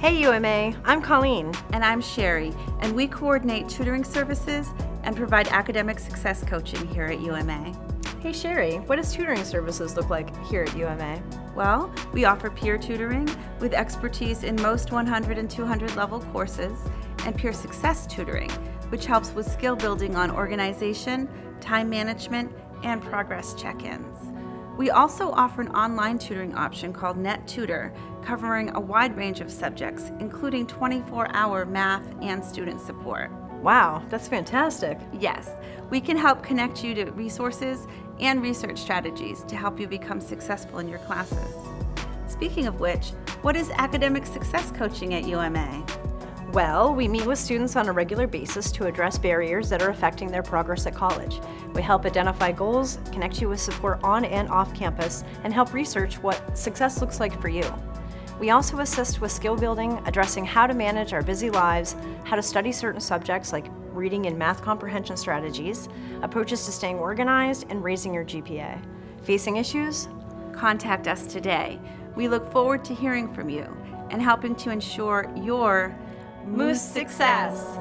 Hey UMA, I'm Colleen. And I'm Sherry, and we coordinate tutoring services and provide academic success coaching here at UMA. Hey Sherry, what does tutoring services look like here at UMA? Well, we offer peer tutoring with expertise in most 100 and 200 level courses, and peer success tutoring, which helps with skill building on organization, time management, and progress check-ins. We also offer an online tutoring option called Net Tutor, covering a wide range of subjects, including 24-hour math and student support. Wow, that's fantastic. Yes, we can help connect you to resources and research strategies to help you become successful in your classes. Speaking of which, what is academic success coaching at UMA? Well, we meet with students on a regular basis to address barriers that are affecting their progress at college. We help identify goals, connect you with support on and off campus, and help research what success looks like for you. We also assist with skill building, addressing how to manage our busy lives, how to study certain subjects like reading and math comprehension strategies, approaches to staying organized, and raising your GPA. Facing issues? Contact us today. We look forward to hearing from you and helping to ensure your Moose success.